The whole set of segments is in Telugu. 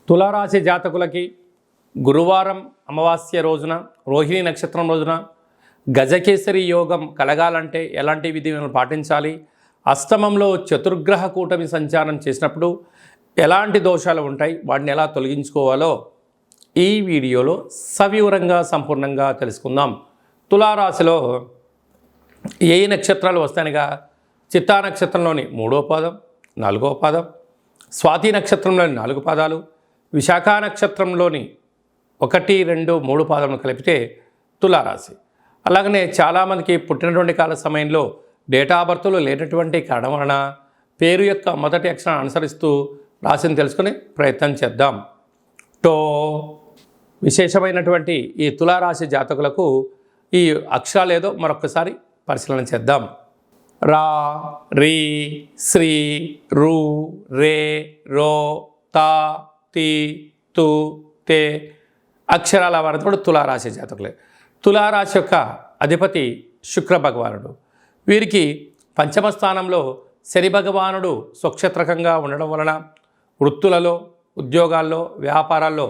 తులారాశి జాతకులకి గురువారం అమావాస్య రోజున రోహిణి నక్షత్రం రోజున గజకేసరి యోగం కలగాలంటే ఎలాంటి విధులను పాటించాలి, అష్టమంలో చతుర్గ్రహ కూటమి సంచారం చేసినప్పుడు ఎలాంటి దోషాలు ఉంటాయి, వాటిని ఎలా తొలగించుకోవాలో ఈ వీడియోలో సవివరంగా సంపూర్ణంగా తెలుసుకుందాం. తులారాశిలో ఏ నక్షత్రాలు వస్తాయనగా చిత్తా నక్షత్రంలోని 3వ పాదం, 4వ పాదం, స్వాతి నక్షత్రంలోని 4 పాదాలు, విశాఖ నక్షత్రంలోని 1, 2, 3 పాదములు కలిపితే తులారాశి. అలాగనే చాలామందికి పుట్టినటువంటి కాల సమయంలో డేటా ఆఫ్ బర్త్లు లేనటువంటి కారణం వలన పేరు యొక్క మొదటి అక్షరాన్ని అనుసరిస్తూ రాశిని తెలుసుకునే ప్రయత్నం చేద్దాం. టో విశేషమైనటువంటి ఈ తులారాశి జాతకులకు ఈ అక్షరాలు ఏదో మరొకసారి పరిశీలన చేద్దాం. రా, రీ, శ్రీ, రు, రే, రో, తా, తి, తు, తే అక్షరాల వారితో తులారాశి జాతకులే. తులారాశి యొక్క అధిపతి శుక్ర భగవానుడు. వీరికి పంచమ స్థానంలో శని భగవానుడు స్వక్షేత్రకంగా ఉండడం వలన వృత్తులలో, ఉద్యోగాల్లో, వ్యాపారాల్లో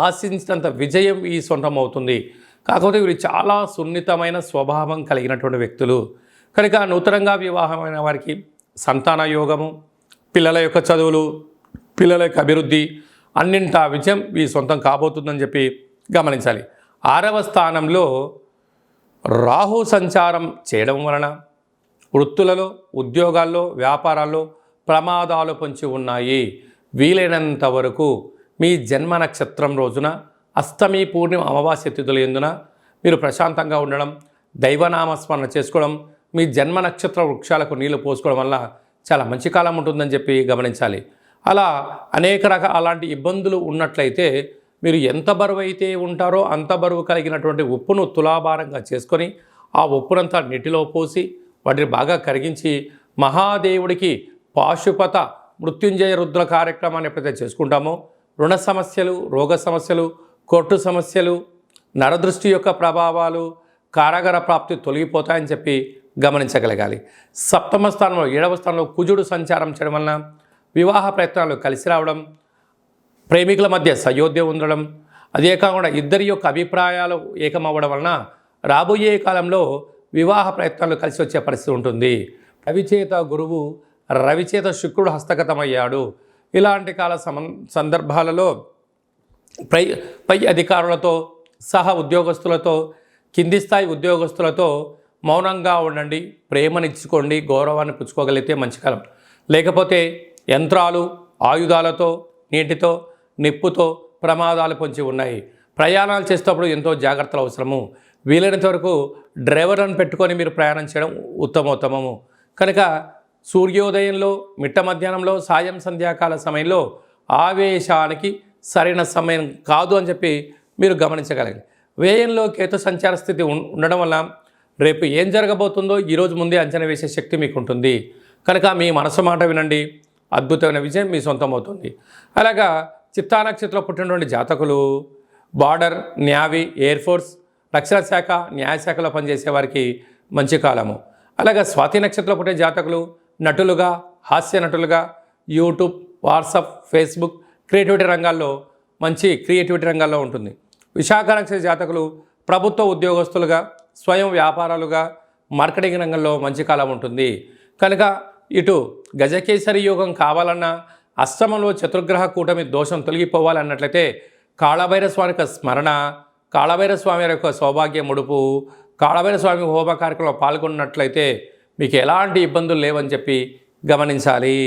ఆశించినంత విజయం ఈ సొంతమవుతుంది. కాకపోతే వీరు చాలా సున్నితమైన స్వభావం కలిగినటువంటి వ్యక్తులు కనుక నూతనంగా వివాహమైన వారికి సంతాన యోగము, పిల్లల యొక్క చదువులు, పిల్లల యొక్క అభివృద్ధి అన్నింటా విజయం ఈ సొంతం కాబోతుందని చెప్పి గమనించాలి. 6వ స్థానంలో రాహు సంచారం చేయడం వలన వృత్తులలో, ఉద్యోగాల్లో, వ్యాపారాల్లో ప్రమాదాలు పొంచి ఉన్నాయి. వీలైనంత వరకు మీ జన్మ నక్షత్రం రోజున అష్టమి, పూర్ణిమ, అమావాస్య తిథుల యందున మీరు ప్రశాంతంగా ఉండడం, దైవనామస్మరణ చేసుకోవడం, మీ జన్మ నక్షత్ర వృక్షాలకు నీళ్లు పోసుకోవడం వల్ల చాలా మంచి కాలం ఉంటుందని చెప్పి గమనించాలి. అలా అనేక అలాంటి ఇబ్బందులు ఉన్నట్లయితే మీరు ఎంత బరువు అయితే ఉంటారో అంత బరువు కలిగినటువంటి ఉప్పును తులాభారంగా చేసుకొని ఆ ఉప్పునంతా నీటిలో పోసి వాటిని బాగా కరిగించి మహాదేవుడికి పాశుపత మృత్యుంజయ రుద్ర కార్యక్రమాన్ని ఎప్పుడైతే చేసుకుంటామో రుణ సమస్యలు, రోగ సమస్యలు, కోర్టు సమస్యలు, నరదృష్టి యొక్క ప్రభావాలు, కారాగార ప్రాప్తి తొలగిపోతాయని చెప్పి గమనించగలగాలి. 7వ స్థానంలో 7వ స్థానంలో కుజుడు సంచారం చేయడం వలన వివాహ ప్రయత్నాలు కలిసి రావడం, ప్రేమికుల మధ్య సయోధ్య ఉండడం, అదే కాకుండా ఇద్దరి యొక్క అభిప్రాయాలు ఏకమవ్వడం వలన రాబోయే కాలంలో వివాహ ప్రయత్నాలు కలిసి వచ్చే పరిస్థితి ఉంటుంది. రవిచేత గురువు, రవిచేత శుక్రుడు హస్తగతమయ్యాడు. ఇలాంటి కాల సందర్భాలలో పై అధికారులతో సహా ఉద్యోగస్తులతో, కింది స్థాయి ఉద్యోగస్తులతో మౌనంగా ఉండండి, ప్రేమనిచ్చుకోండి, గౌరవాన్ని పుచ్చుకోగలిగితే మంచి కాలం. లేకపోతే యంత్రాలు, ఆయుధాలతో, నీటితో, నిప్పుతో ప్రమాదాలు పొంచి ఉన్నాయి. ప్రయాణాలు చేసేటప్పుడు ఎంతో జాగ్రత్తలు అవసరము. వీలైనంత వరకు డ్రైవర్లను పెట్టుకొని మీరు ప్రయాణం చేయడం ఉత్తమోత్తమము. కనుక సూర్యోదయంలో, మిట్ట మధ్యాహ్నంలో, సాయం సంధ్యాకాల సమయంలో ఆవేశానికి సరైన సమయం కాదు అని చెప్పి మీరు గమనించగలగాలి. వ్యయంలో కేతు సంచార స్థితి ఉండడం వల్ల రేపు ఏం జరగబోతుందో ఈరోజు ముందే అంచనా వేసే శక్తి మీకు ఉంటుంది. కనుక మీ మనసు మాట వినండి, అద్భుతమైన విజయం మీ సొంతం అవుతుంది. అలాగా చిత్తా నక్షత్రంలో పుట్టినటువంటి జాతకులు బార్డర్, నేవీ, ఎయిర్ ఫోర్స్, రక్షణ శాఖ, న్యాయశాఖలో పనిచేసే వారికి మంచి కాలము. అలాగే స్వాతి నక్షత్రంలో పుట్టిన జాతకులు నటులుగా, హాస్య నటులుగా యూట్యూబ్, వాట్సాప్, ఫేస్బుక్ క్రియేటివిటీ రంగాల్లో మంచి క్రియేటివిటీ రంగాల్లో ఉంటుంది. విశాఖ నక్షత్ర జాతకులు ప్రభుత్వ ఉద్యోగస్తులుగా, స్వయం వ్యాపారాలుగా, మార్కెటింగ్ రంగంలో మంచి కాలం ఉంటుంది. కనుక ఇటు గజకేసరి యోగం కావాలన్నా, అష్టమంలో చతుర్గ్రహ కూటమి దోషం తొలగిపోవాలన్నట్లయితే కాళభైరవ స్వామి యొక్క స్మరణ, కాళభైరవ స్వామి యొక్క సౌభాగ్య ముడుపు, కాళభైరవ స్వామి హోమ కార్యక్రమంలో పాల్గొన్నట్లయితే మీకు ఎలాంటి ఇబ్బందులు లేవని చెప్పి గమనించాలి.